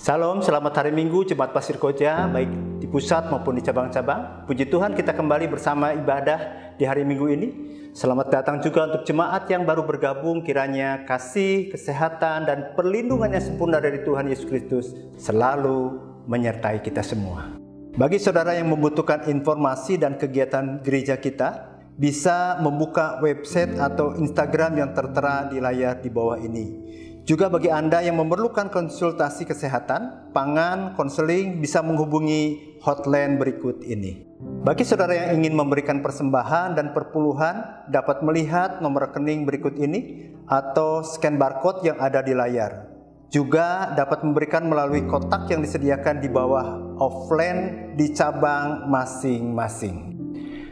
Salam, selamat hari Minggu Jemaat Pasir Koja, baik di pusat maupun di cabang-cabang. Puji Tuhan, kita kembali bersama ibadah di hari Minggu ini. Selamat datang juga untuk jemaat yang baru bergabung. Kiranya kasih, kesehatan, dan perlindungan yang sempurna dari Tuhan Yesus Kristus selalu menyertai kita semua. Bagi saudara yang membutuhkan informasi dan kegiatan gereja kita, bisa membuka website atau Instagram yang tertera di layar di bawah ini. Juga bagi Anda yang memerlukan konsultasi kesehatan, pangan, konseling, bisa menghubungi hotline berikut ini. Bagi saudara yang ingin memberikan persembahan dan perpuluhan, dapat melihat nomor rekening berikut ini atau scan barcode yang ada di layar. Juga dapat memberikan melalui kotak yang disediakan di bawah offline di cabang masing-masing.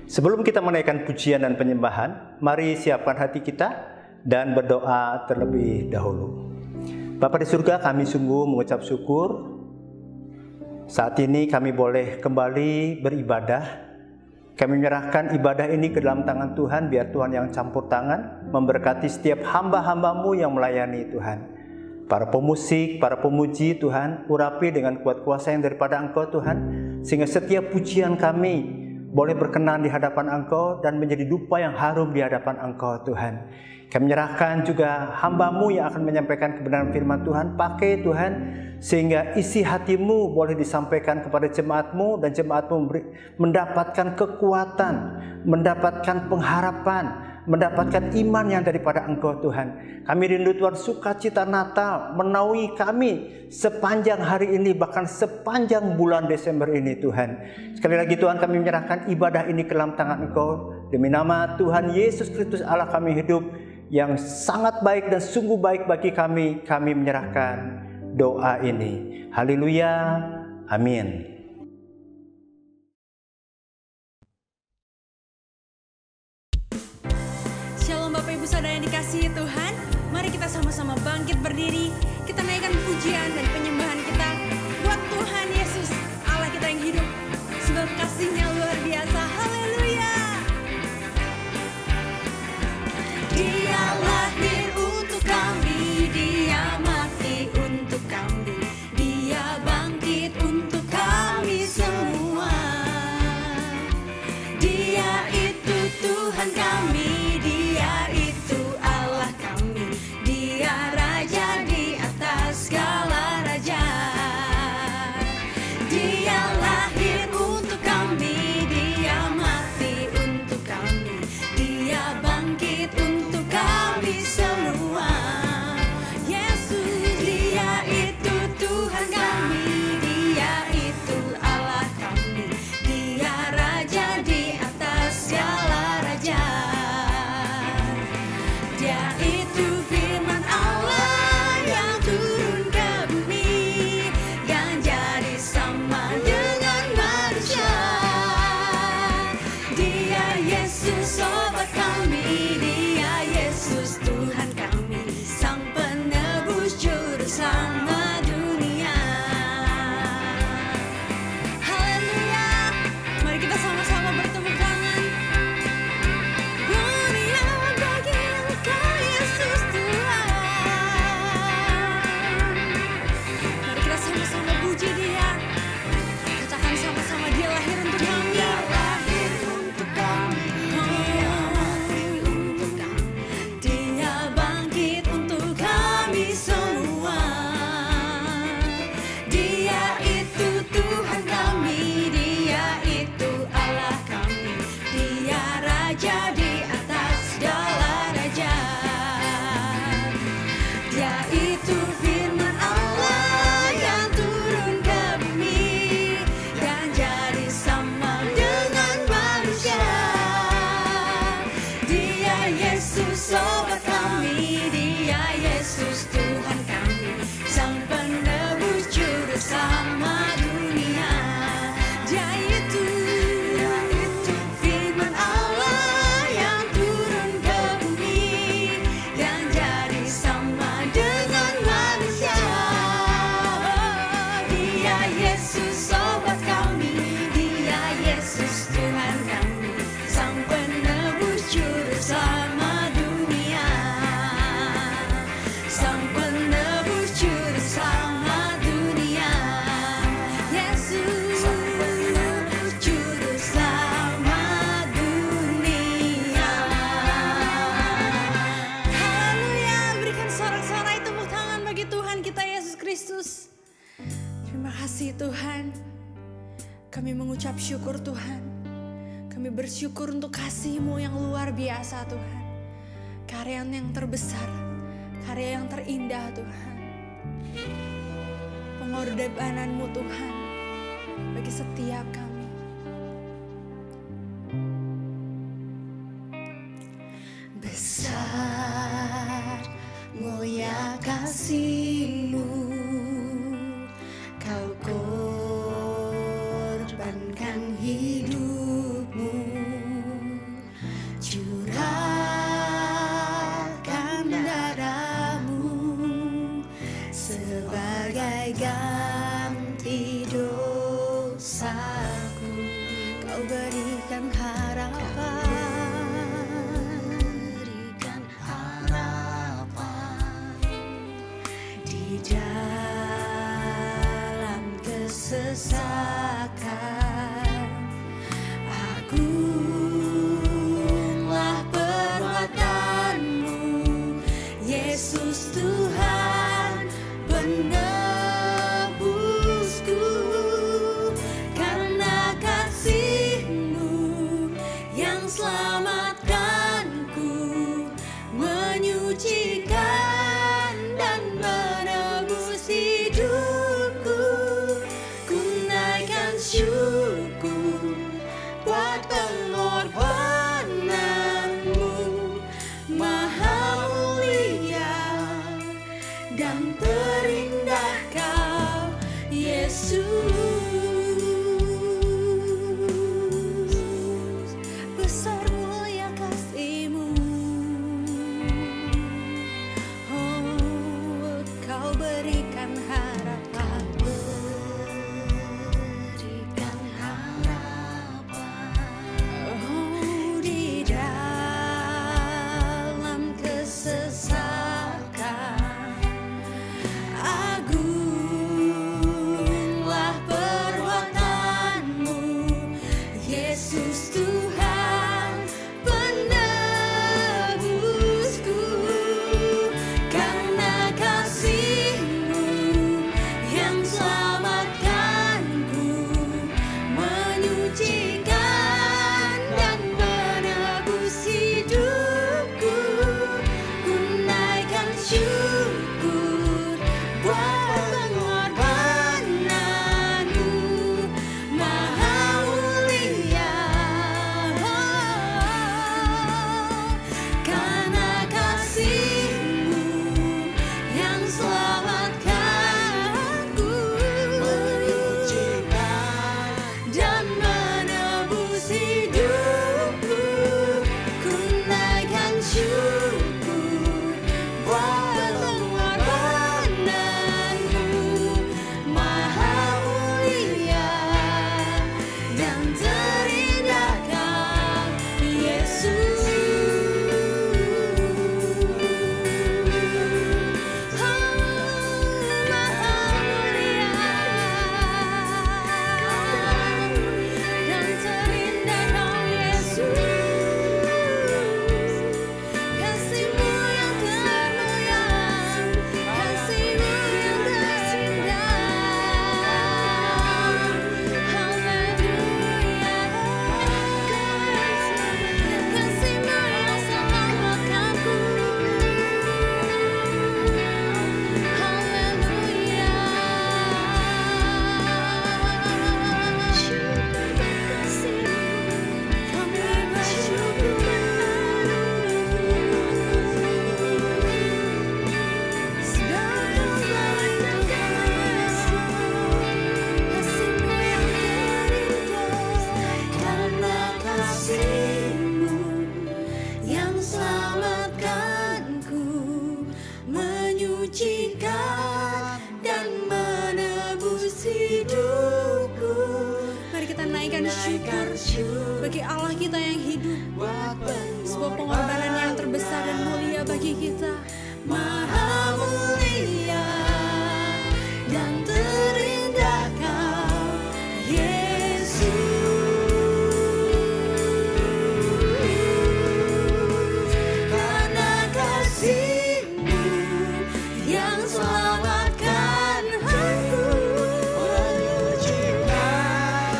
Sebelum kita menaikkan pujian dan penyembahan, mari siapkan hati kita dan berdoa terlebih dahulu. Bapa di surga, kami sungguh mengucap syukur saat ini kami boleh kembali beribadah. Kami menyerahkan ibadah ini ke dalam tangan Tuhan, biar Tuhan yang campur tangan memberkati setiap hamba-hamba-Mu yang melayani Tuhan. Para pemusik, para pemuji Tuhan, urapi dengan kuat kuasa yang daripada Engkau Tuhan, sehingga setiap pujian kami boleh berkenan di hadapan Engkau dan menjadi dupa yang harum di hadapan Engkau Tuhan. Kami menyerahkan juga hamba-Mu yang akan menyampaikan kebenaran firman Tuhan. Pakai Tuhan, sehingga isi hati-Mu boleh disampaikan kepada jemaat-Mu, dan jemaat-Mu mendapatkan kekuatan, mendapatkan pengharapan, mendapatkan iman yang daripada Engkau Tuhan. Kami rindu Tuhan, sukacita Natal menaungi kami sepanjang hari ini, bahkan sepanjang bulan Desember ini Tuhan. Sekali lagi Tuhan, kami menyerahkan ibadah ini ke dalam tangan Engkau. Demi nama Tuhan Yesus Kristus Allah kami hidup, yang sangat baik dan sungguh baik bagi kami menyerahkan doa ini. Haleluya, amin. Shalom Bapak Ibu Saudara yang dikasihi Tuhan. Mari kita sama-sama bangkit berdiri. Kita naikkan pujian dan penyembahan kita buat Tuhan Yesus, Allah kita yang hidup. Sebab kasih-Nya luar biasa. Haleluya. Dia lahir untuk kami, Dia mati untuk kami, Dia bangkit untuk kami semua. Dia itu Tuhan kami, Dia itu Allah kami, Dia Raja di atas segala raja. Dia lahir untuk kami, Dia mati untuk kami, Dia bangkit untuk kami semua. Yesus, Dia itu Tuhan kami, Dia itu Allah kami, Dia Raja di atas segala raja. Dia itu firman Allah yang turun ke bumi, yang jadi sama dengan manusia. Dia Yesus sobat kami, Dia Yesus Tuhan kami, Sang penebus juru selamat dunia. Haleluya. Mari kita sama-sama bertepuk tangan. Gloria bagi Engkau Yesus Tuhan. Mari kita sama-sama puji Dia. Katakan sama-sama, Dia lahir untuk kami. Dia lahir untuk kami, Dia mati untuk kami, Dia bangkit untuk kami semua. Dia itu Tuhan kami, Dia itu Allah kami, Dia Raja di atas segala raja. Dia itu firman Allah yang turun ke bumi, yang jadi sama dengan manusia. Dia Yesus sobat kami, Dia Yesus Tuhan kami, Sang penebus juru selamat dunia. Dia itu firman Allah yang turun ke bumi, yang jadi sama dengan manusia. Dia Yesus sobat kami, Dia Yesus Tuhan kami, Sang penebus juru selamat dunia. Kami mengucap syukur Tuhan. Kami bersyukur untuk kasih-Mu yang luar biasa Tuhan. Karya yang terbesar, karya yang terindah Tuhan. Pengorbanan-Mu Tuhan bagi setiap kami. Besar mulia kasih-Mu, Kau korbankan hidup-Mu, curahkan darah-Mu sebagai ganti dosaku. Kau berikan harapan di dalam kesesakan. Agunglah perbuatan-Mu, Yesus Tuhan penebusku. Karena kasih-Mu yang selamatkanku, menyucikan dan menebus hidupku. Ku naikkan syukur buat pengorbanan-Mu, Maha mulia dan terindah Kau, Yesus. Besar mulia kasih-Mu, oh, Kau berikan harapan, oh, di dalam kesesakan. Agunglah perbuatan-Mu, Yesus Tuhan penebusku. Karena kasih-Mu yang selamatkanku, menyucikan dan menebus hidupku. Ku naikkan syukur buat pengorbanan-Mu, Maha mulia. Karena kasih-Mu yang selamatkanku, menyucikan dan menebus hidupku. Ku naikkan syukur buat pengorbanan-Mu, Maha mulia dan terindah Kau, Yesus. Oh, Maha mulia dan terindah Kau, Yesus. Kasih-Mu yang termulia, kasih-Mu yang terindah. Haleluya. Kasih-Mu yang selamatkanku. Haleluya. Kami bersyukur. Segala untuk Yesus, kasih-Mu yang terindah. Karena kasih-Mu yang selamatkanku, menyucikan dan menebus hidupku. Mari kita naikkan syukur bagi Allah kita yang hidup, sebuah pengorbanan yang terbesar dan mulia bagi kita. Maha mulia dan terindah Kau, Yesus. Karena kasih-Mu yang selamatkan aku, menyucikan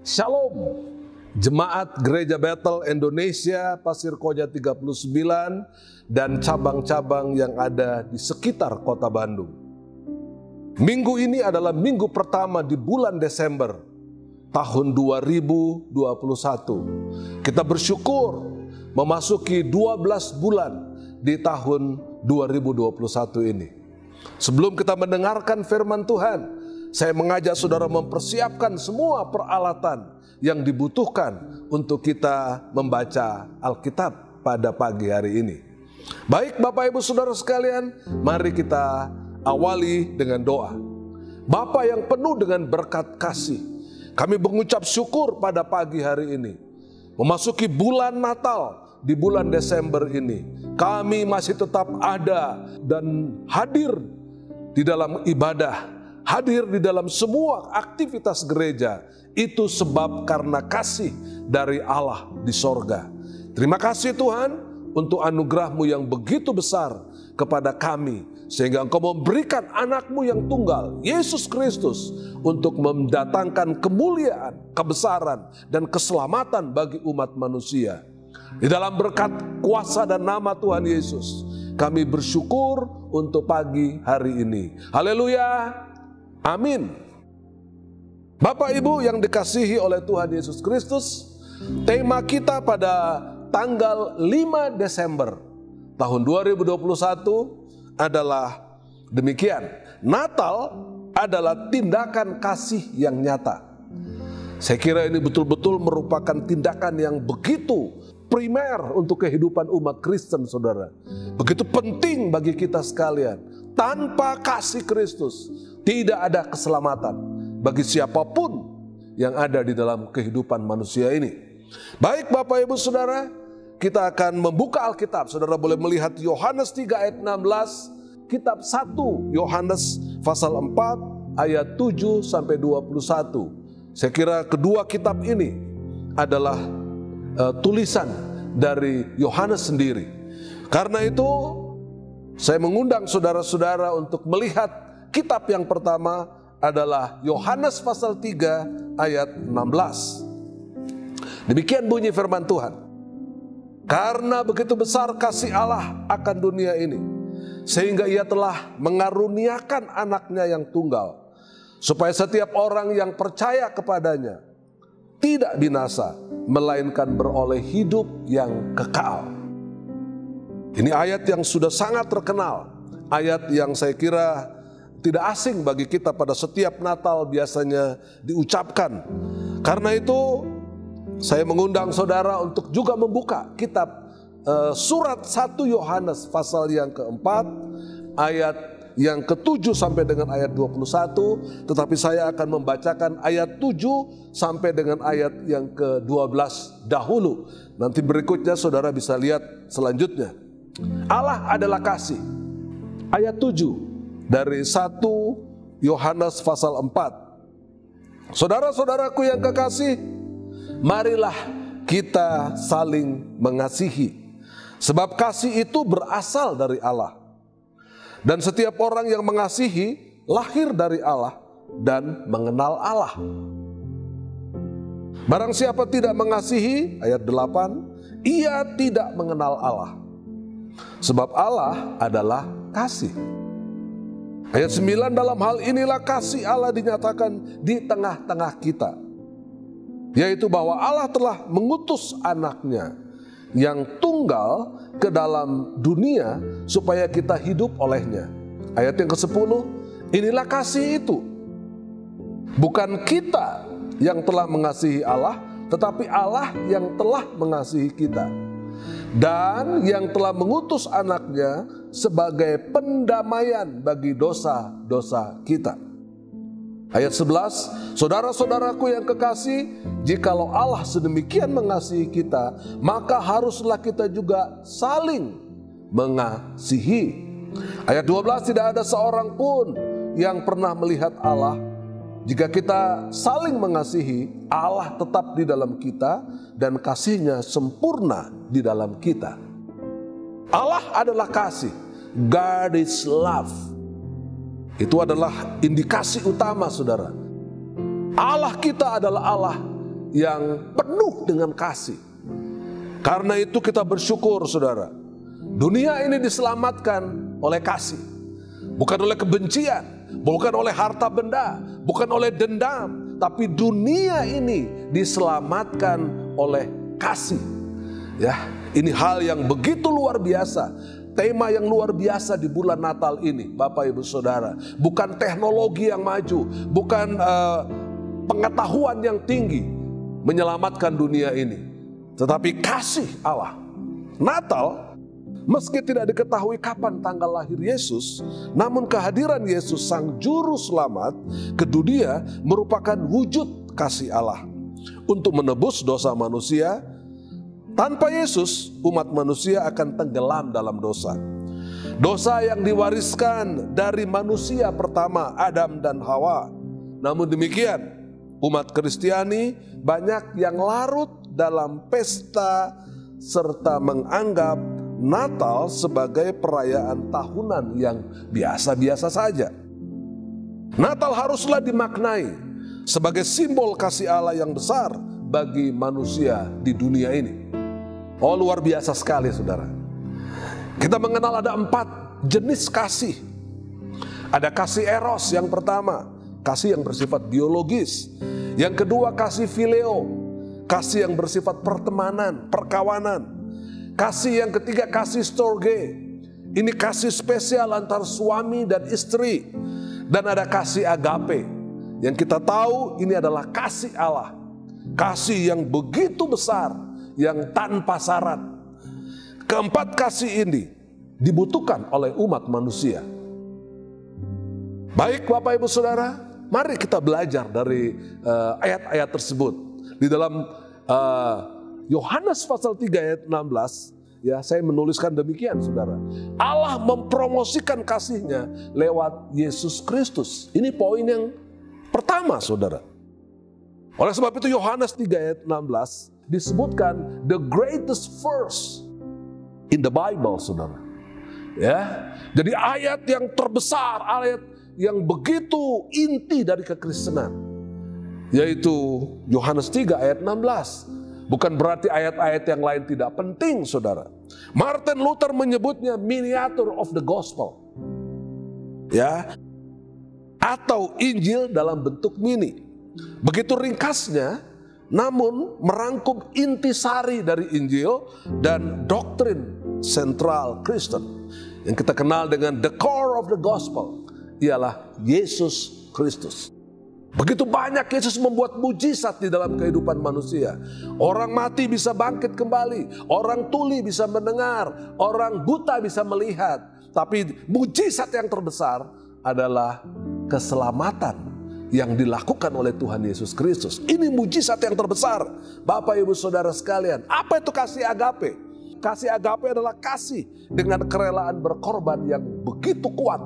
Shalom, Jemaat Gereja Bethel Indonesia, Pasir Koja 39, dan cabang-cabang yang ada di sekitar kota Bandung. Minggu ini adalah minggu pertama di bulan Desember tahun 2021. Kita bersyukur memasuki 12 bulan di tahun 2021 ini. Sebelum kita mendengarkan firman Tuhan, saya mengajak saudara mempersiapkan semua peralatan yang dibutuhkan untuk kita membaca Alkitab pada pagi hari ini. Baik Bapak Ibu Saudara sekalian, mari kita awali dengan doa. Bapa yang penuh dengan berkat kasih, kami mengucap syukur pada pagi hari ini. Memasuki bulan Natal di bulan Desember ini, kami masih tetap ada dan hadir di dalam ibadah, hadir di dalam semua aktivitas gereja. Itu sebab karena kasih dari Allah di sorga. Terima kasih Tuhan untuk anugerah-Mu yang begitu besar kepada kami, sehingga Engkau memberikan anak-Mu yang tunggal, Yesus Kristus, untuk mendatangkan kemuliaan, kebesaran, dan keselamatan bagi umat manusia. Di dalam berkat kuasa dan nama Tuhan Yesus, kami bersyukur untuk pagi hari ini. Haleluya, amin. Bapak Ibu yang dikasihi oleh Tuhan Yesus Kristus, tema kita pada tanggal 5 Desember tahun 2021 adalah demikian. Natal adalah tindakan kasih yang nyata. Saya kira ini betul-betul merupakan tindakan yang begitu primer untuk kehidupan umat Kristen, saudara. Begitu penting bagi kita sekalian. Tanpa kasih Kristus tidak ada keselamatan bagi siapapun yang ada di dalam kehidupan manusia ini. Baik Bapak Ibu Saudara, kita akan membuka Alkitab. Saudara boleh melihat Yohanes 3 ayat 16, kitab 1 Yohanes pasal 4 ayat 7 sampai 21. Saya kira kedua kitab ini adalah tulisan dari Yohanes sendiri. Karena itu saya mengundang saudara-saudara untuk melihat kitab yang pertama adalah Yohanes pasal 3 ayat 16. Demikian bunyi firman Tuhan. Karena begitu besar kasih Allah akan dunia ini, sehingga Ia telah mengaruniakan anaknya yang tunggal, supaya setiap orang yang percaya kepadanya tidak binasa, melainkan beroleh hidup yang kekal. Ini ayat yang sudah sangat terkenal, ayat yang saya kira tidak asing bagi kita pada setiap Natal biasanya diucapkan. Karena itu saya mengundang saudara untuk juga membuka kitab surat 1 Yohanes pasal yang keempat ayat yang ke-7 sampai dengan ayat 21. Tetapi saya akan membacakan ayat 7 sampai dengan ayat yang ke-12 dahulu. Nanti berikutnya saudara bisa lihat selanjutnya. Allah adalah kasih. Ayat 7 dari 1 Yohanes pasal 4. Saudara-saudaraku yang kekasih, marilah kita saling mengasihi, sebab kasih itu berasal dari Allah. Dan setiap orang yang mengasihi lahir dari Allah dan mengenal Allah. Barang siapa tidak mengasihi, ayat 8, ia tidak mengenal Allah, sebab Allah adalah kasih. Ayat 9, dalam hal inilah kasih Allah dinyatakan di tengah-tengah kita, yaitu bahwa Allah telah mengutus anaknya yang tunggal ke dalam dunia supaya kita hidup olehnya. Ayat yang ke-10, inilah kasih itu. Bukan kita yang telah mengasihi Allah, tetapi Allah yang telah mengasihi kita, dan yang telah mengutus anaknya sebagai pendamaian bagi dosa-dosa kita. Ayat 11, saudara-saudaraku yang kekasih, jikalau Allah sedemikian mengasihi kita, maka haruslah kita juga saling mengasihi. Ayat 12, tidak ada seorang pun yang pernah melihat Allah. Jika kita saling mengasihi, Allah tetap di dalam kita dan kasih-Nya sempurna di dalam kita. Allah adalah kasih. God is love. Itu adalah indikasi utama, saudara. Allah kita adalah Allah yang penuh dengan kasih. Karena itu kita bersyukur saudara, dunia ini diselamatkan oleh kasih, bukan oleh kebencian, bukan oleh harta benda, bukan oleh dendam, tapi dunia ini diselamatkan oleh kasih. Ya, ini hal yang begitu luar biasa. Tema yang luar biasa di bulan Natal ini, Bapak Ibu Saudara, bukan teknologi yang maju, bukan pengetahuan yang tinggi menyelamatkan dunia ini, tetapi kasih Allah. Natal, meski tidak diketahui kapan tanggal lahir Yesus, namun kehadiran Yesus Sang Juru Selamat ke dunia merupakan wujud kasih Allah untuk menebus dosa manusia. Tanpa Yesus, umat manusia akan tenggelam dalam dosa. Dosa yang diwariskan dari manusia pertama, Adam dan Hawa. Namun demikian, umat Kristiani banyak yang larut dalam pesta serta menganggap Natal sebagai perayaan tahunan yang biasa-biasa saja. Natal haruslah dimaknai sebagai simbol kasih Allah yang besar bagi manusia di dunia ini. Oh, luar biasa sekali saudara. Kita mengenal ada 4 jenis kasih. Ada kasih eros yang pertama, kasih yang bersifat biologis. Yang kedua kasih phileo, kasih yang bersifat pertemanan, perkawanan. Kasih yang ketiga kasih storge, ini kasih spesial antar suami dan istri. Dan ada kasih agape, yang kita tahu ini adalah kasih Allah. Kasih yang begitu besar, yang tanpa syarat. Keempat kasih ini dibutuhkan oleh umat manusia. Baik Bapak Ibu Saudara, mari kita belajar dari ayat-ayat tersebut. Di dalam Yohanes pasal 3 ayat 16, ya saya menuliskan demikian saudara. Allah mempromosikan kasihnya lewat Yesus Kristus. Ini poin yang pertama saudara. Oleh sebab itu Yohanes 3 ayat 16 disebutkan the greatest verse in the Bible, saudara. Ya, jadi ayat yang terbesar, ayat yang begitu inti dari kekristenan, yaitu Yohanes 3 ayat 16. Bukan berarti ayat-ayat yang lain tidak penting, saudara. Martin Luther menyebutnya miniature of the gospel, ya, atau Injil dalam bentuk mini. Begitu ringkasnya, namun merangkum intisari dari Injil dan doktrin sentral Kristen yang kita kenal dengan the core of the gospel, ialah Yesus Kristus. Begitu banyak Yesus membuat mujizat di dalam kehidupan manusia. Orang mati bisa bangkit kembali, orang tuli bisa mendengar, orang buta bisa melihat. Tapi mujizat yang terbesar adalah keselamatan yang dilakukan oleh Tuhan Yesus Kristus. Ini mujizat yang terbesar, Bapak Ibu Saudara sekalian. Apa itu kasih agape? Kasih agape adalah kasih dengan kerelaan berkorban yang begitu kuat.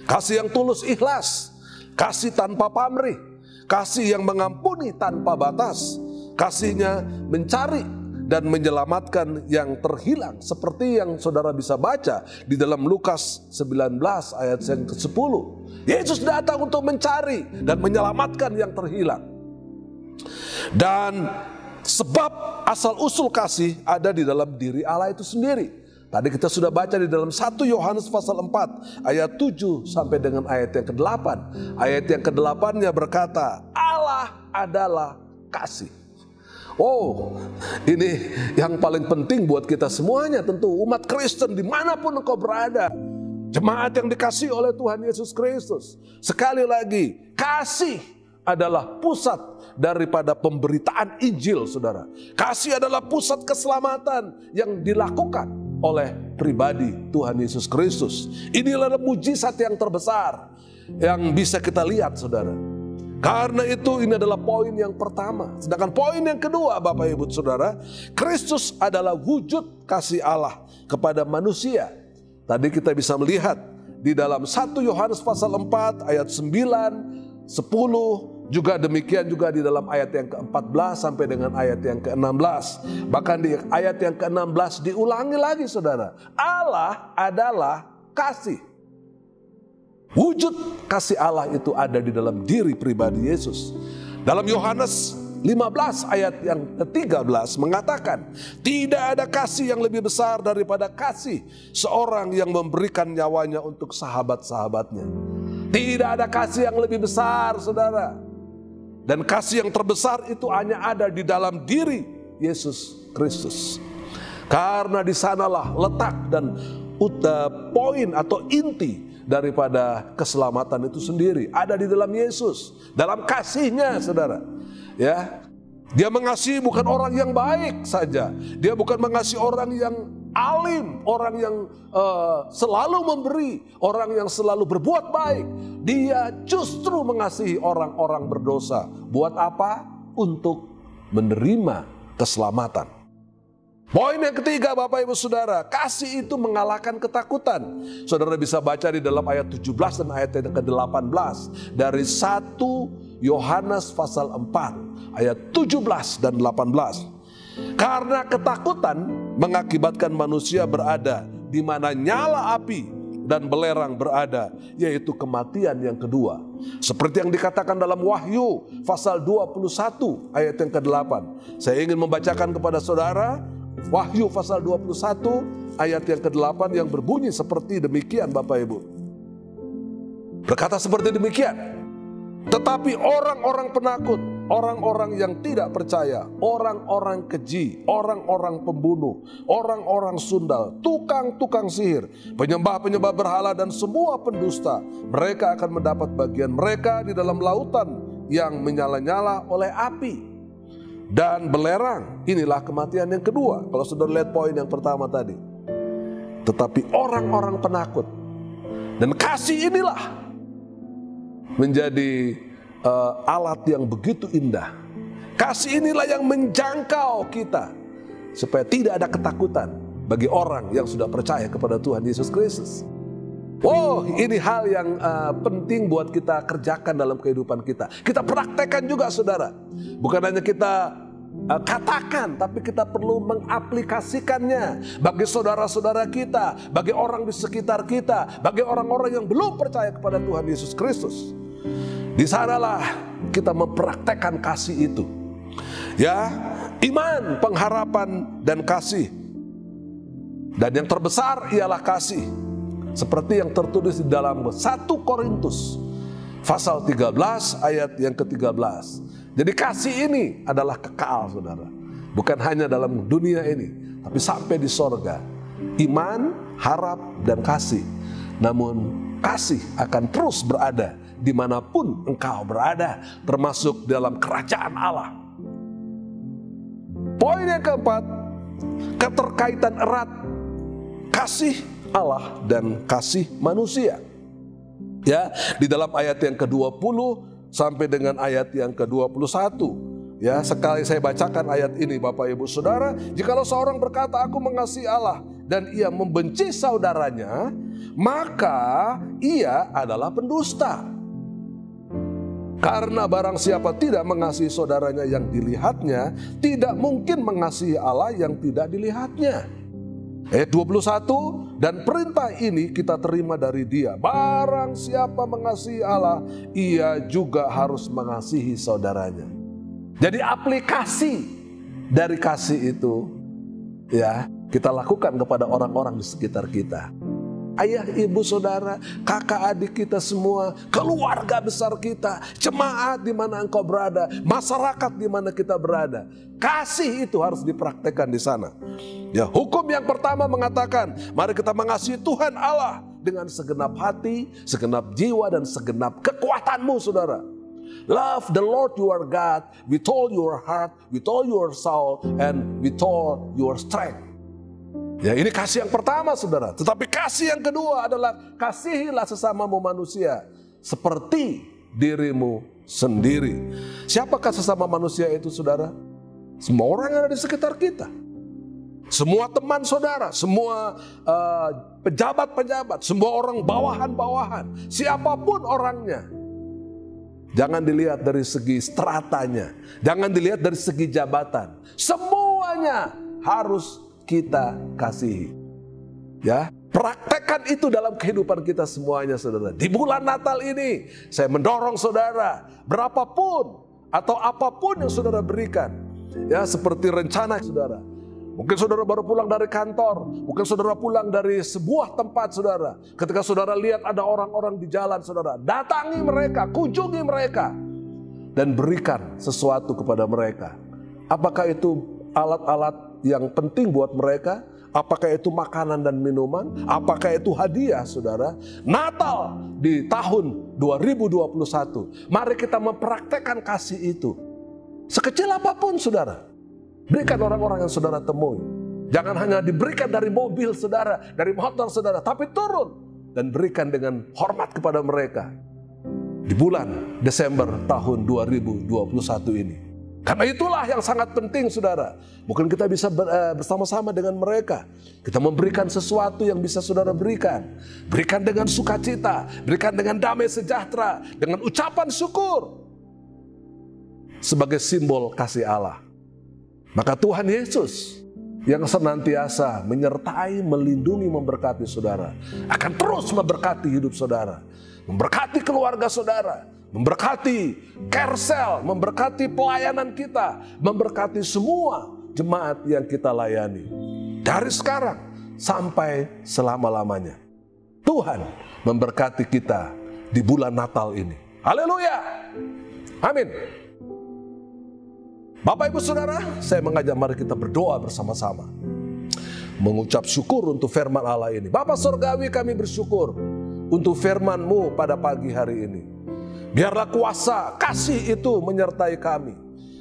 Kasih yang tulus ikhlas, kasih tanpa pamrih, kasih yang mengampuni tanpa batas, kasihnya mencari dan menyelamatkan yang terhilang, seperti yang saudara bisa baca di dalam Lukas 19 ayat yang ke-10. Yesus datang untuk mencari dan menyelamatkan yang terhilang. Dan sebab asal usul kasih ada di dalam diri Allah itu sendiri. Tadi kita sudah baca di dalam 1 Yohanes pasal 4 ayat 7 sampai dengan ayat yang ke-8. Ayat yang ke-8-nya berkata, Allah adalah kasih. Oh, ini yang paling penting buat kita semuanya, tentu umat Kristen dimanapun engkau berada, jemaat yang dikasihi oleh Tuhan Yesus Kristus. Sekali lagi, kasih adalah pusat daripada pemberitaan Injil, saudara. Kasih adalah pusat keselamatan yang dilakukan oleh pribadi Tuhan Yesus Kristus. Inilah mujizat yang terbesar yang bisa kita lihat, saudara. Karena itu ini adalah poin yang pertama. Sedangkan poin yang kedua, Bapak Ibu Saudara, Kristus adalah wujud kasih Allah kepada manusia. Tadi kita bisa melihat di dalam 1 Yohanes pasal 4 ayat 9, 10, juga demikian juga di dalam ayat yang ke-14 sampai dengan ayat yang ke-16. Bahkan di ayat yang ke-16 diulangi lagi, saudara. Allah adalah kasih. Wujud kasih Allah itu ada di dalam diri pribadi Yesus. Dalam Yohanes 15 ayat yang ke-13 mengatakan, tidak ada kasih yang lebih besar daripada kasih seorang yang memberikan nyawanya untuk sahabat-sahabatnya. Tidak ada kasih yang lebih besar, saudara. Dan kasih yang terbesar itu hanya ada di dalam diri Yesus Kristus. Karena di sanalah letak dan poin atau inti daripada keselamatan itu sendiri. Ada di dalam Yesus, dalam kasihnya, saudara. Ya, Dia mengasihi bukan orang yang baik saja. Dia bukan mengasihi orang yang alim, orang yang selalu memberi, orang yang selalu berbuat baik. Dia justru mengasihi orang-orang berdosa. Buat apa? Untuk menerima keselamatan. Poin yang ketiga, Bapak Ibu Saudara, kasih itu mengalahkan ketakutan. Saudara bisa baca di dalam ayat 17 dan ayat yang ke-18 dari 1 Yohanes pasal 4 ayat 17 dan 18. Karena ketakutan mengakibatkan manusia berada di mana nyala api dan belerang berada, yaitu kematian yang kedua. Seperti yang dikatakan dalam Wahyu pasal 21 ayat yang ke-8. Saya ingin membacakan kepada saudara Wahyu pasal 21 ayat yang ke-8 yang berbunyi seperti demikian, Bapak Ibu. Berkata seperti demikian. Tetapi orang-orang penakut, orang-orang yang tidak percaya, orang-orang keji, orang-orang pembunuh, orang-orang sundal, tukang-tukang sihir, penyembah-penyembah berhala dan semua pendusta, mereka akan mendapat bagian mereka di dalam lautan yang menyala-nyala oleh api dan belerang. Inilah kematian yang kedua. Kalau sudah lihat poin yang pertama tadi. Tetapi orang-orang penakut dan kasih inilah menjadi alat yang begitu indah. Kasih inilah yang menjangkau kita supaya tidak ada ketakutan bagi orang yang sudah percaya kepada Tuhan Yesus Kristus. Oh, ini hal yang penting buat kita kerjakan dalam kehidupan kita. Kita praktekkan juga, saudara. Bukan hanya kita katakan, tapi kita perlu mengaplikasikannya bagi saudara-saudara kita, bagi orang di sekitar kita, bagi orang-orang yang belum percaya kepada Tuhan Yesus Kristus. Di sanalah kita mempraktekkan kasih itu. Ya, iman, pengharapan, dan kasih. Dan yang terbesar ialah kasih. Seperti yang tertulis di dalam 1 Korintus pasal 13 ayat yang ke-13. Jadi kasih ini adalah kekal, saudara. Bukan hanya dalam dunia ini, tapi sampai di sorga. Iman, harap, dan kasih. Namun kasih akan terus berada dimanapun engkau berada, termasuk dalam kerajaan Allah. Poin yang keempat, keterkaitan erat kasih Allah dan kasih manusia. Ya, di dalam ayat yang ke-20 sampai dengan ayat yang ke-21. Ya, sekali saya bacakan ayat ini, Bapak Ibu Saudara, jikalau seorang berkata aku mengasihi Allah dan ia membenci saudaranya, maka ia adalah pendusta. Karena barang siapa tidak mengasihi saudaranya yang dilihatnya, tidak mungkin mengasihi Allah yang tidak dilihatnya. Ayat 21, dan perintah ini kita terima dari Dia. Barang siapa mengasihi Allah, ia juga harus mengasihi saudaranya. Jadi aplikasi dari kasih itu, ya, kita lakukan kepada orang-orang di sekitar kita. Ayah, ibu, saudara, kakak, adik kita semua, keluarga besar kita, jemaat di mana engkau berada, masyarakat di mana kita berada. Kasih itu harus dipraktekkan di sana. Ya, hukum yang pertama mengatakan, mari kita mengasihi Tuhan Allah dengan segenap hati, segenap jiwa, dan segenap kekuatanmu, saudara. Love the Lord your God with all your heart, with all your soul, and with all your strength. Ya, ini kasih yang pertama, saudara. Tetapi kasih yang kedua adalah kasihilah sesamamu manusia seperti dirimu sendiri. Siapakah sesama manusia itu, saudara? Semua orang yang ada di sekitar kita. Semua teman saudara, semua pejabat-pejabat, semua orang bawahan-bawahan, siapapun orangnya. Jangan dilihat dari segi stratanya, jangan dilihat dari segi jabatan. Semuanya harus kita kasihi. Ya, praktekkan itu dalam kehidupan kita semuanya, saudara. Di bulan Natal ini, saya mendorong saudara, berapapun atau apapun yang saudara berikan, ya seperti rencana saudara. Mungkin saudara baru pulang dari kantor, mungkin saudara pulang dari sebuah tempat saudara. Ketika saudara lihat ada orang-orang di jalan saudara, datangi mereka, kunjungi mereka, dan berikan sesuatu kepada mereka. Apakah itu alat-alat yang penting buat mereka? Apakah itu makanan dan minuman? Apakah itu hadiah saudara? Natal di tahun 2021, mari kita mempraktekkan kasih itu. Sekecil apapun saudara, berikan orang-orang yang saudara temui. Jangan hanya diberikan dari mobil saudara, dari motor saudara, tapi turun dan berikan dengan hormat kepada mereka di bulan Desember tahun 2021 ini. Karena itulah yang sangat penting saudara. Mungkin kita bisa bersama-sama dengan mereka. Kita memberikan sesuatu yang bisa saudara berikan. Berikan dengan sukacita, berikan dengan damai sejahtera, dengan ucapan syukur. Sebagai simbol kasih Allah. Maka Tuhan Yesus yang senantiasa menyertai, melindungi, memberkati saudara, akan terus memberkati hidup saudara, memberkati keluarga saudara, memberkati Kersel, memberkati pelayanan kita, memberkati semua jemaat yang kita layani. Dari sekarang sampai selama-lamanya. Tuhan memberkati kita di bulan Natal ini. Haleluya. Amin. Bapak Ibu Saudara, saya mengajak mari kita berdoa bersama-sama. Mengucap syukur untuk firman Allah ini. Bapa Surgawi, kami bersyukur untuk firman-Mu pada pagi hari ini. Biarlah kuasa kasih itu menyertai kami.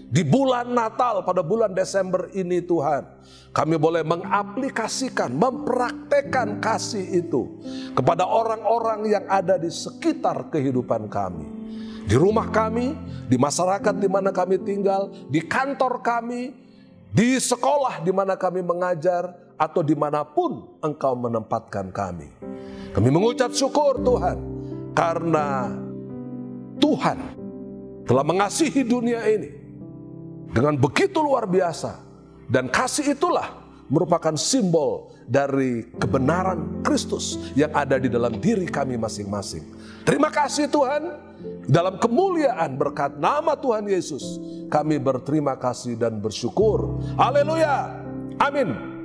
Di bulan Natal pada bulan Desember ini Tuhan, kami boleh mengaplikasikan, mempraktekkan kasih itu kepada orang-orang yang ada di sekitar kehidupan kami. Di rumah kami, di masyarakat di mana kami tinggal, di kantor kami, di sekolah di mana kami mengajar, atau dimanapun Engkau menempatkan kami. Kami mengucap syukur Tuhan, karena Tuhan telah mengasihi dunia ini dengan begitu luar biasa. Dan kasih itulah merupakan simbol dari kebenaran Kristus yang ada di dalam diri kami masing-masing. Terima kasih Tuhan. Dalam kemuliaan berkat nama Tuhan Yesus, kami berterima kasih dan bersyukur. Haleluya. Amin.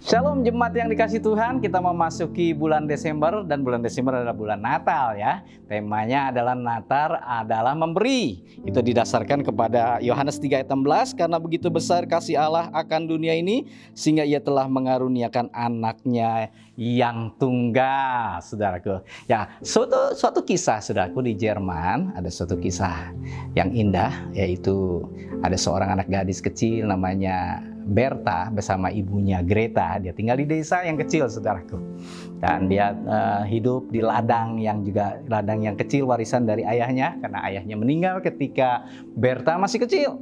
Shalom jemaat yang dikasih Tuhan, kita memasuki bulan Desember dan bulan Desember adalah bulan Natal ya. Temanya adalah Natal adalah memberi. Itu didasarkan kepada Yohanes 3 ayat 16, karena begitu besar kasih Allah akan dunia ini sehingga Ia telah mengaruniakan anaknya yang tunggal, saudaraku. Ya, suatu kisah saudaraku di Jerman, ada suatu kisah yang indah, yaitu ada seorang anak gadis kecil namanya Berta bersama ibunya Greta. Dia tinggal di desa yang kecil saudaraku, dan dia hidup di ladang yang kecil warisan dari ayahnya, karena ayahnya meninggal ketika Berta masih kecil.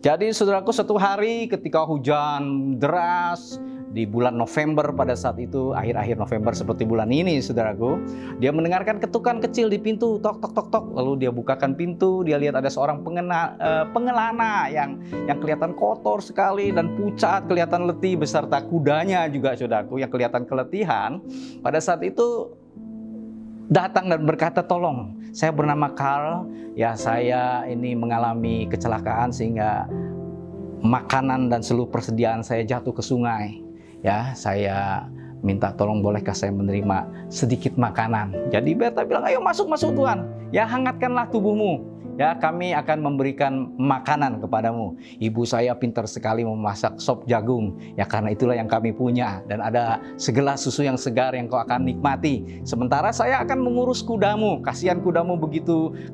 Jadi saudaraku, suatu hari ketika hujan deras di bulan November pada saat itu, akhir-akhir November seperti bulan ini saudaraku, dia mendengarkan ketukan kecil di pintu, tok tok tok tok. Lalu dia bukakan pintu, dia lihat ada seorang pengelana yang kelihatan kotor sekali dan pucat, kelihatan letih, beserta kudanya juga saudaraku yang kelihatan keletihan. Pada saat itu datang dan berkata, "Tolong, saya bernama Karl, ya saya ini mengalami kecelakaan sehingga makanan dan seluruh persediaan saya jatuh ke sungai. Ya, saya minta tolong bolehkah saya menerima sedikit makanan?" Jadi Berta bilang, "Ayo masuk Tuhan, ya hangatkanlah tubuhmu. Ya, kami akan memberikan makanan kepadamu. Ibu saya pintar sekali memasak sop jagung. Ya, karena itulah yang kami punya. Dan ada segelas susu yang segar yang kau akan nikmati. Sementara saya akan mengurus kudamu. Kasihan kudamu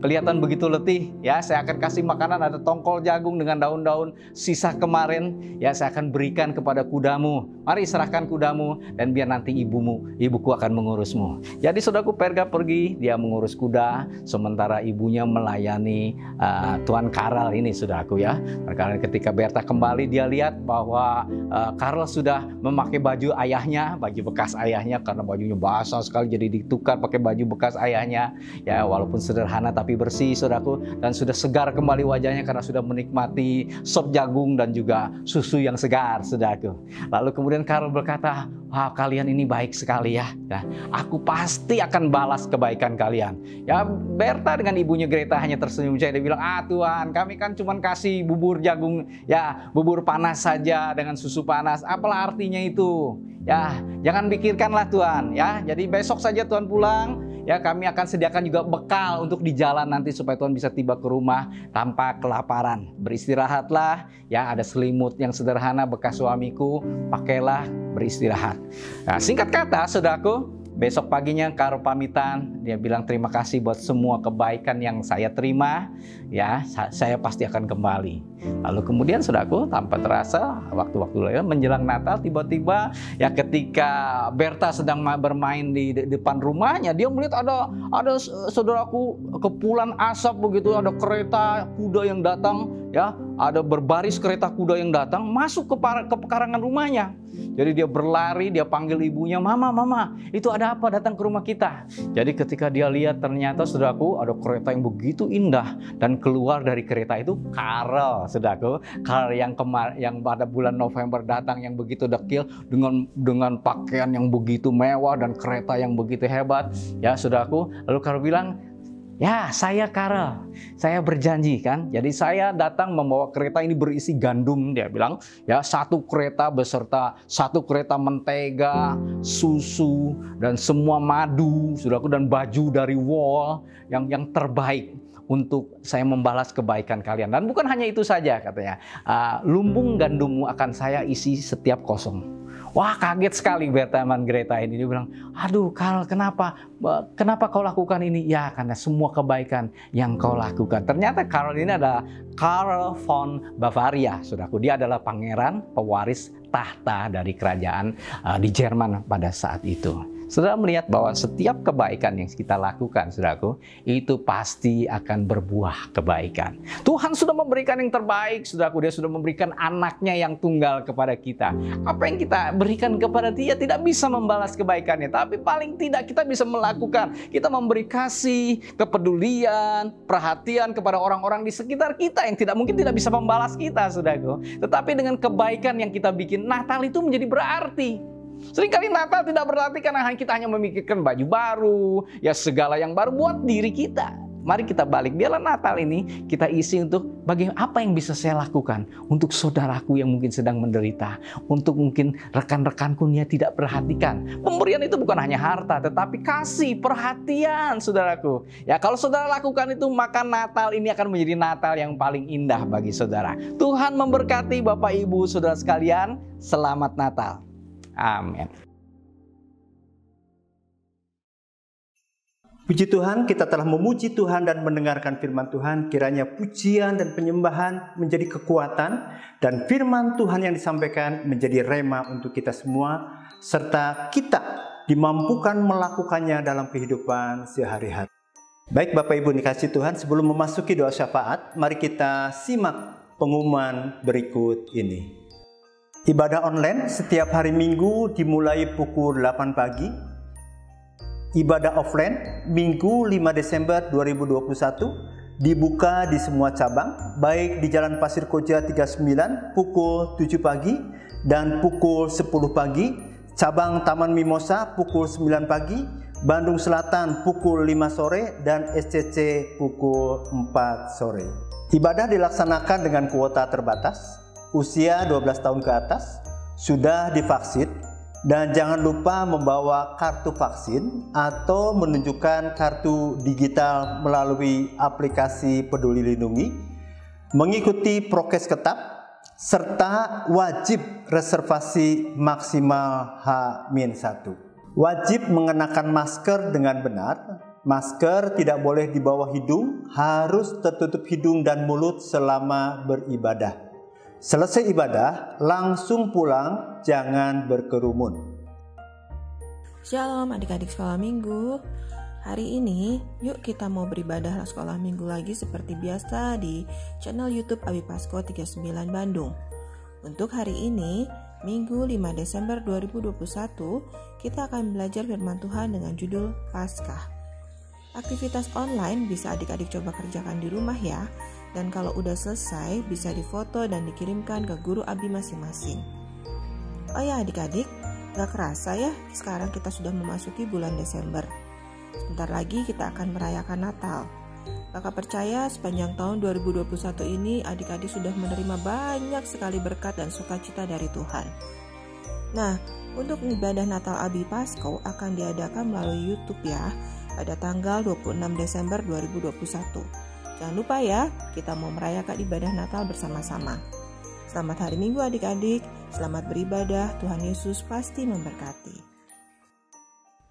kelihatan begitu letih. Ya, saya akan kasih makanan, ada tongkol jagung dengan daun-daun sisa kemarin. Ya, saya akan berikan kepada kudamu. Mari serahkan kudamu dan biar nanti ibuku akan mengurusmu." Jadi saudaraku, Perga pergi, dia mengurus kuda. Sementara ibunya melayani melayani Tuan Karel ini, saudaraku ya. Karena ketika Berta kembali, dia lihat bahwa Karel sudah memakai baju ayahnya, baju bekas ayahnya, karena bajunya basah sekali, jadi ditukar pakai baju bekas ayahnya. Ya, walaupun sederhana tapi bersih, saudaraku, dan sudah segar kembali wajahnya karena sudah menikmati sop jagung dan juga susu yang segar, saudaraku. Lalu kemudian Karel berkata, wah, kalian ini baik sekali ya. Aku pasti akan balas kebaikan kalian. Ya, Berta dengan ibunya Greta hanya tersenyum saja. Dia bilang, Tuhan, kami kan cuma kasih bubur jagung, ya bubur panas saja dengan susu panas. Apalah artinya itu? Ya, jangan pikirkanlah Tuhan. Ya, jadi besok saja Tuhan pulang. Ya, kami akan sediakan juga bekal untuk di jalan nanti supaya Tuhan bisa tiba ke rumah tanpa kelaparan. Beristirahatlah. Ya, ada selimut yang sederhana bekas suamiku, pakailah, beristirahat. Nah, singkat kata, saudaraku, besok paginya Karel pamitan, dia bilang terima kasih buat semua kebaikan yang saya terima, ya saya pasti akan kembali. Lalu kemudian saudaraku, tanpa terasa waktu-waktu lain menjelang Natal, tiba-tiba ya ketika Berta sedang bermain di depan rumahnya, dia melihat ada saudaraku kepulan asap begitu, ada kereta kuda yang datang, ya ada berbaris kereta kuda yang datang masuk ke pekarangan rumahnya. Jadi dia berlari, dia panggil ibunya, mama, itu ada apa datang ke rumah kita? Jadi ketika dia lihat ternyata saudaraku ada kereta yang begitu indah, dan keluar dari kereta itu Karel, saudaraku. Karel yang pada bulan November datang yang begitu dekil dengan pakaian yang begitu mewah dan kereta yang begitu hebat, ya saudaraku. Lalu Karel bilang, ya saya Karel, saya berjanji kan. Jadi saya datang membawa kereta ini berisi gandum, dia bilang. Ya, satu kereta beserta satu kereta mentega, susu, dan semua madu, saudaraku, dan baju dari Wall yang terbaik untuk saya membalas kebaikan kalian. Dan bukan hanya itu saja katanya, lumbung gandummu akan saya isi setiap kosong. Wah, kaget sekali Berta dan Greta ini. Dia bilang, aduh Karel, kenapa kau lakukan ini? Ya, karena semua kebaikan yang kau lakukan. Ternyata Karel ini adalah Karel von Bavaria, saudaraku. Dia adalah pangeran pewaris tahta dari kerajaan di Jerman pada saat itu. Saudara melihat bahwa setiap kebaikan yang kita lakukan, saudaraku, itu pasti akan berbuah kebaikan. Tuhan sudah memberikan yang terbaik, saudaraku. Dia sudah memberikan anaknya yang tunggal kepada kita. Apa yang kita berikan kepada dia tidak bisa membalas kebaikannya, tapi paling tidak kita bisa melakukan. Kita memberi kasih, kepedulian, perhatian kepada orang-orang di sekitar kita yang mungkin tidak bisa membalas kita, saudaraku. Tetapi dengan kebaikan yang kita bikin, Natal itu menjadi berarti. Seringkali Natal tidak berarti karena kita hanya memikirkan baju baru, ya segala yang baru buat diri kita. Mari kita balik, biarlah Natal ini kita isi untuk bagaimana, apa yang bisa saya lakukan untuk saudaraku yang mungkin sedang menderita, untuk mungkin rekan-rekanku yang tidak perhatikan. Pemberian itu bukan hanya harta, tetapi kasih, perhatian, saudaraku. Ya, kalau saudara lakukan itu, maka Natal ini akan menjadi Natal yang paling indah bagi saudara. Tuhan memberkati Bapak Ibu saudara sekalian. Selamat Natal. Amin. Puji Tuhan, kita telah memuji Tuhan dan mendengarkan firman Tuhan. Kiranya pujian dan penyembahan menjadi kekuatan, dan firman Tuhan yang disampaikan menjadi rema untuk kita semua, serta kita dimampukan melakukannya dalam kehidupan sehari-hari. Baik Bapak Ibu dikasih Tuhan, sebelum memasuki doa syafaat, mari kita simak pengumuman berikut ini. Ibadah online setiap hari Minggu dimulai pukul 8 pagi. Ibadah offline Minggu 5 Desember 2021 dibuka di semua cabang, baik di Jalan Pasir Koja 39 pukul 7 pagi dan pukul 10 pagi, cabang Taman Mimosa pukul 9 pagi, Bandung Selatan pukul 5 sore, dan SCC pukul 4 sore. Ibadah dilaksanakan dengan kuota terbatas. Usia 12 tahun ke atas, sudah divaksin, dan jangan lupa membawa kartu vaksin atau menunjukkan kartu digital melalui aplikasi Peduli Lindungi, mengikuti prokes ketat, serta wajib reservasi maksimal H-1. Wajib mengenakan masker dengan benar. Masker tidak boleh di bawah hidung, harus tertutup hidung dan mulut selama beribadah. Selesai ibadah, langsung pulang, jangan berkerumun. Shalom adik-adik sekolah minggu. Hari ini, yuk kita mau beribadah sekolah minggu lagi seperti biasa di channel YouTube Abi Pasko 39 Bandung. Untuk hari ini, Minggu 5 Desember 2021, kita akan belajar firman Tuhan dengan judul Paskah. Aktivitas online bisa adik-adik coba kerjakan di rumah ya, dan kalau udah selesai bisa difoto dan dikirimkan ke guru Abi masing-masing. Oh ya adik-adik, gak kerasa ya sekarang kita sudah memasuki bulan Desember. Sebentar lagi kita akan merayakan Natal. Kakak percaya sepanjang tahun 2021 ini adik-adik sudah menerima banyak sekali berkat dan sukacita dari Tuhan. Nah, untuk ibadah Natal Abi Pasko akan diadakan melalui YouTube ya, pada tanggal 26 Desember 2021. Jangan lupa ya, kita mau merayakan ibadah Natal bersama-sama. Selamat hari Minggu adik-adik, selamat beribadah, Tuhan Yesus pasti memberkati.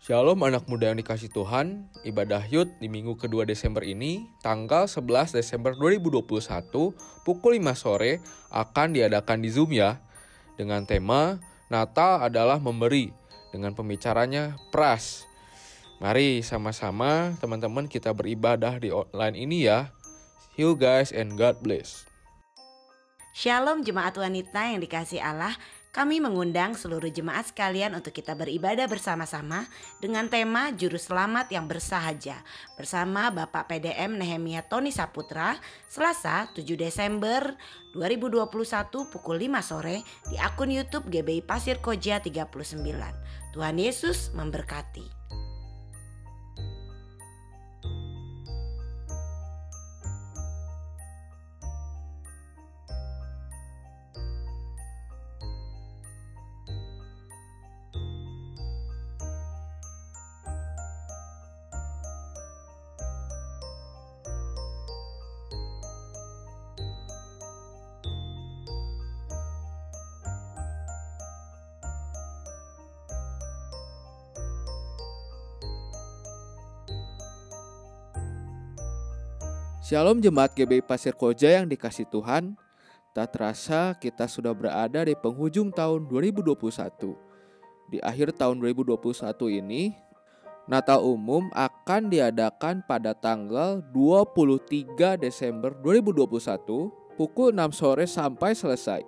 Shalom anak muda yang dikasih Tuhan, ibadah Yud di minggu kedua Desember ini, tanggal 11 Desember 2021, pukul 5 sore akan diadakan di Zoom ya, dengan tema Natal adalah memberi, dengan pembicaranya Pras. Mari sama-sama teman-teman kita beribadah di online ini ya. See you guys and God bless. Shalom jemaat wanita yang dikasih Allah. Kami mengundang seluruh jemaat sekalian untuk kita beribadah bersama-sama dengan tema Juru Selamat yang Bersahaja bersama Bapak PDM Nehemia Tony Saputra, Selasa 7 Desember 2021 pukul 5 sore di akun YouTube GBI Pasir Koja 39. Tuhan Yesus memberkati. Shalom jemaat GBI Pasir Koja yang dikasih Tuhan. Tak terasa kita sudah berada di penghujung tahun 2021. Di akhir tahun 2021 ini, Natal umum akan diadakan pada tanggal 23 Desember 2021 pukul 6 sore sampai selesai.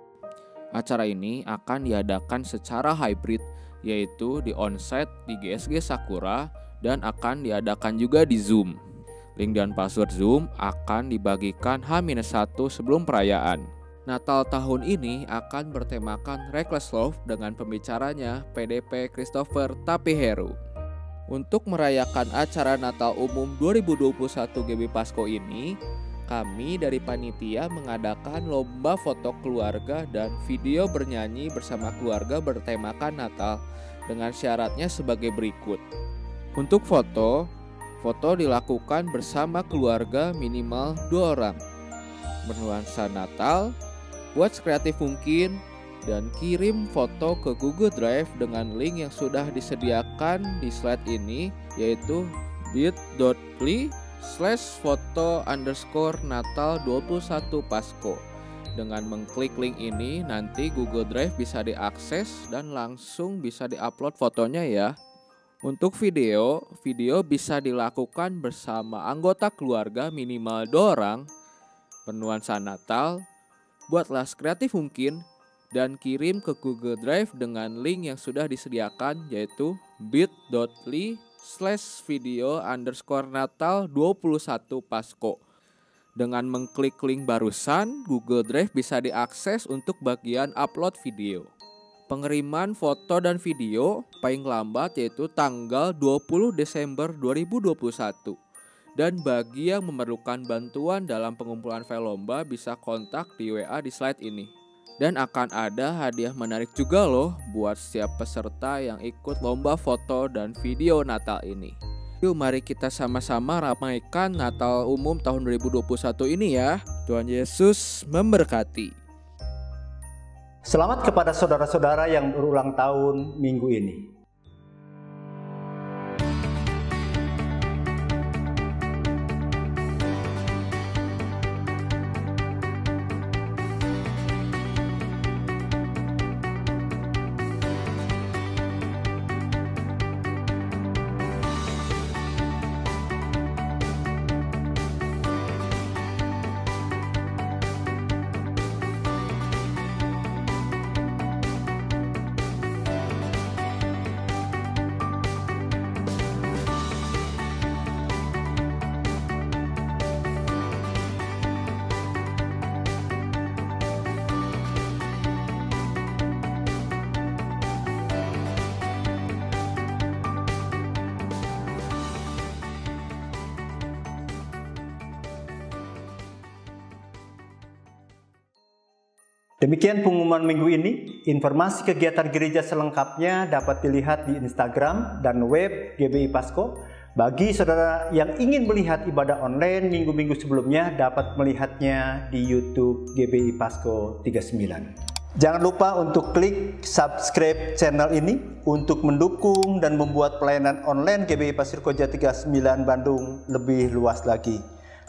Acara ini akan diadakan secara hybrid, yaitu di onsite di GSG Sakura dan akan diadakan juga di Zoom. Link dan password Zoom akan dibagikan H-1 sebelum perayaan. Natal tahun ini akan bertemakan Reckless Love dengan pembicaranya PDP Christopher Tapiheru. Untuk merayakan acara Natal umum 2021 GB Pasko ini, kami dari panitia mengadakan lomba foto keluarga dan video bernyanyi bersama keluarga bertemakan Natal dengan syaratnya sebagai berikut. Untuk foto dilakukan bersama keluarga minimal 2 orang. Bernuansa Natal, buat sekreatif mungkin, dan kirim foto ke Google Drive dengan link yang sudah disediakan di slide ini, yaitu bit.ly/foto_natal21 Pasko. Dengan mengklik link ini, nanti Google Drive bisa diakses dan langsung bisa diupload fotonya ya. Untuk video bisa dilakukan bersama anggota keluarga minimal 2 orang. Bernuansa Natal, buatlah sekreatif mungkin dan kirim ke Google Drive dengan link yang sudah disediakan, yaitu bit.ly/video_natal21 Pasko. Dengan mengklik link barusan, Google Drive bisa diakses untuk bagian upload video. Pengiriman foto dan video paling lambat yaitu tanggal 20 Desember 2021. Dan bagi yang memerlukan bantuan dalam pengumpulan file lomba bisa kontak di WA di slide ini. Dan akan ada hadiah menarik juga loh buat setiap peserta yang ikut lomba foto dan video Natal ini. Yuk mari kita sama-sama ramaikan Natal umum tahun 2021 ini ya. Tuhan Yesus memberkati. Selamat kepada saudara-saudara yang berulang tahun minggu ini. Demikian pengumuman minggu ini. Informasi kegiatan gereja selengkapnya dapat dilihat di Instagram dan web GBI Pasko. Bagi saudara yang ingin melihat ibadah online minggu-minggu sebelumnya, dapat melihatnya di YouTube GBI Pasko 39. Jangan lupa untuk klik subscribe channel ini untuk mendukung dan membuat pelayanan online GBI Pasir Koja 39 Bandung lebih luas lagi.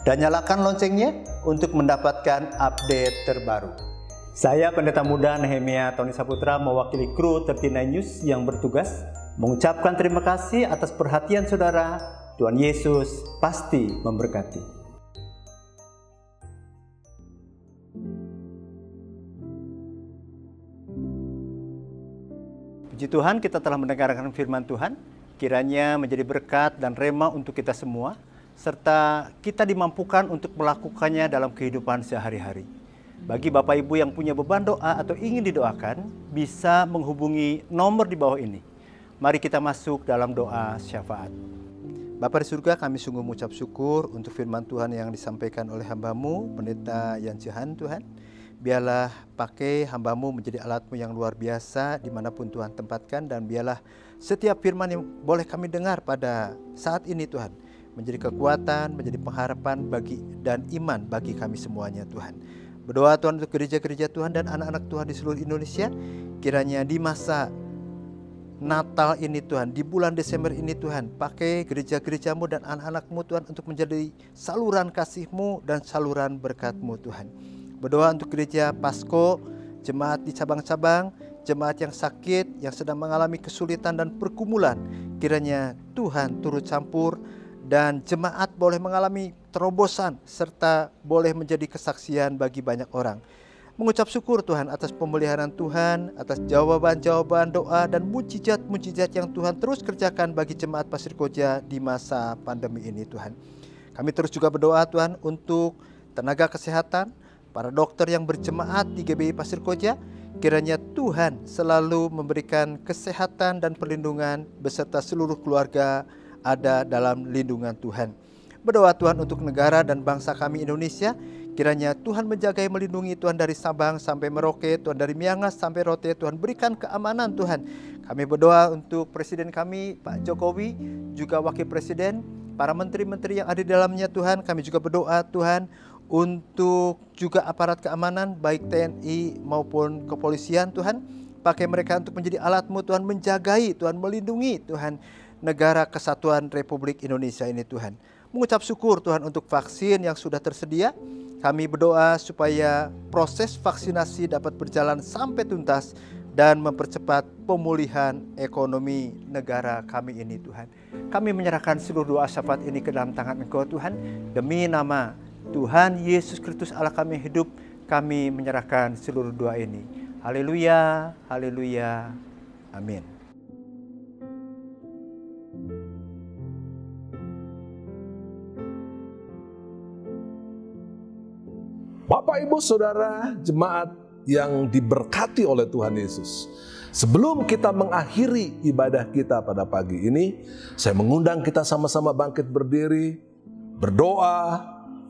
Dan nyalakan loncengnya untuk mendapatkan update terbaru. Saya Pendeta Muda Nehemia Tony Saputra mewakili kru 39 News yang bertugas mengucapkan terima kasih atas perhatian saudara. Tuhan Yesus pasti memberkati. Puji Tuhan, kita telah mendengarkan firman Tuhan. Kiranya menjadi berkat dan rema untuk kita semua, serta kita dimampukan untuk melakukannya dalam kehidupan sehari-hari. Bagi Bapak Ibu yang punya beban doa atau ingin didoakan, bisa menghubungi nomor di bawah ini. Mari kita masuk dalam doa syafaat. Bapa di surga, kami sungguh mengucap syukur untuk firman Tuhan yang disampaikan oleh hamba-Mu, Pendeta Yan Cihan Tuhan. Biarlah pakai hamba-Mu menjadi alat-Mu yang luar biasa dimanapun Tuhan tempatkan. Dan biarlah setiap firman yang boleh kami dengar pada saat ini Tuhan, menjadi kekuatan, menjadi pengharapan bagi dan iman bagi kami semuanya Tuhan. Berdoa Tuhan untuk gereja-gereja Tuhan dan anak-anak Tuhan di seluruh Indonesia. Kiranya di masa Natal ini Tuhan, di bulan Desember ini Tuhan, pakai gereja-gereja-Mu dan anak-anak-Mu Tuhan untuk menjadi saluran kasih-Mu dan saluran berkat-Mu Tuhan. Berdoa untuk gereja Pasko, jemaat di cabang-cabang, jemaat yang sakit, yang sedang mengalami kesulitan dan pergumulan. Kiranya Tuhan turut campur dan jemaat boleh mengalami terobosan serta boleh menjadi kesaksian bagi banyak orang. Mengucap syukur Tuhan atas pemeliharaan Tuhan, atas jawaban-jawaban doa dan mujizat-mujizat yang Tuhan terus kerjakan bagi jemaat Pasir Koja di masa pandemi ini Tuhan. Kami terus juga berdoa Tuhan untuk tenaga kesehatan, para dokter yang berjemaat di GBI Pasir Koja. Kiranya Tuhan selalu memberikan kesehatan dan perlindungan beserta seluruh keluarga ada dalam lindungan Tuhan. Berdoa Tuhan untuk negara dan bangsa kami Indonesia. Kiranya Tuhan menjaga dan melindungi Tuhan dari Sabang sampai Merauke, Tuhan dari Miangas sampai Rote. Tuhan berikan keamanan Tuhan. Kami berdoa untuk Presiden kami Pak Jokowi, juga Wakil Presiden, para menteri-menteri yang ada di dalamnya Tuhan. Kami juga berdoa Tuhan untuk juga aparat keamanan baik TNI maupun kepolisian Tuhan. Pakai mereka untuk menjadi alat-Mu Tuhan, menjagai Tuhan, melindungi Tuhan negara kesatuan Republik Indonesia ini Tuhan. Mengucap syukur Tuhan untuk vaksin yang sudah tersedia. Kami berdoa supaya proses vaksinasi dapat berjalan sampai tuntas dan mempercepat pemulihan ekonomi negara kami ini Tuhan. Kami menyerahkan seluruh doa syafaat ini ke dalam tangan Engkau Tuhan. Demi nama Tuhan Yesus Kristus Allah kami hidup, kami menyerahkan seluruh doa ini. Haleluya, haleluya, amin. Bapak, Ibu, Saudara, jemaat yang diberkati oleh Tuhan Yesus. Sebelum kita mengakhiri ibadah kita pada pagi ini, saya mengundang kita sama-sama bangkit berdiri, berdoa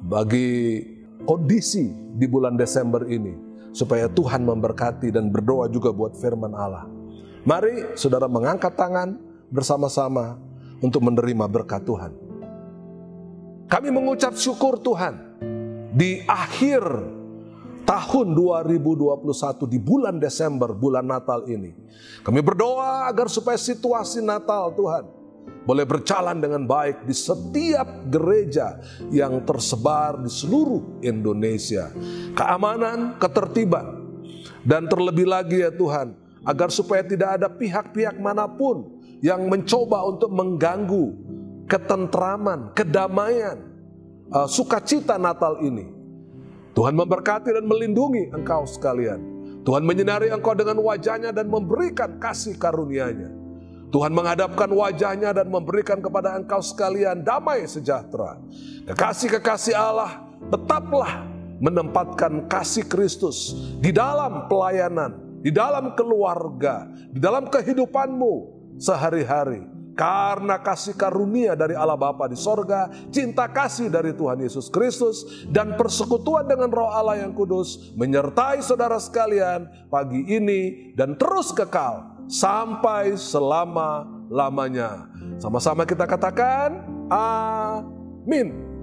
bagi kondisi di bulan Desember ini, supaya Tuhan memberkati, dan berdoa juga buat firman Allah. Mari saudara mengangkat tangan bersama-sama untuk menerima berkat Tuhan. Kami mengucap syukur Tuhan. Di akhir tahun 2021 di bulan Desember, bulan Natal ini, kami berdoa agar supaya situasi Natal Tuhan boleh berjalan dengan baik di setiap gereja yang tersebar di seluruh Indonesia. Keamanan, ketertiban, dan terlebih lagi ya Tuhan, agar supaya tidak ada pihak-pihak manapun yang mencoba untuk mengganggu ketentraman, kedamaian, sukacita Natal ini. Tuhan memberkati dan melindungi engkau sekalian. Tuhan menyinari engkau dengan wajahnya dan memberikan kasih karunia-Nya. Tuhan menghadapkan wajahnya dan memberikan kepada engkau sekalian damai sejahtera. Kekasih-kekasih Allah, tetaplah menempatkan kasih Kristus di dalam pelayanan, di dalam keluarga, di dalam kehidupanmu sehari-hari. Karena kasih karunia dari Allah Bapa di sorga, cinta kasih dari Tuhan Yesus Kristus, dan persekutuan dengan Roh Allah yang kudus menyertai saudara sekalian pagi ini dan terus kekal sampai selama-lamanya. Sama-sama kita katakan amin.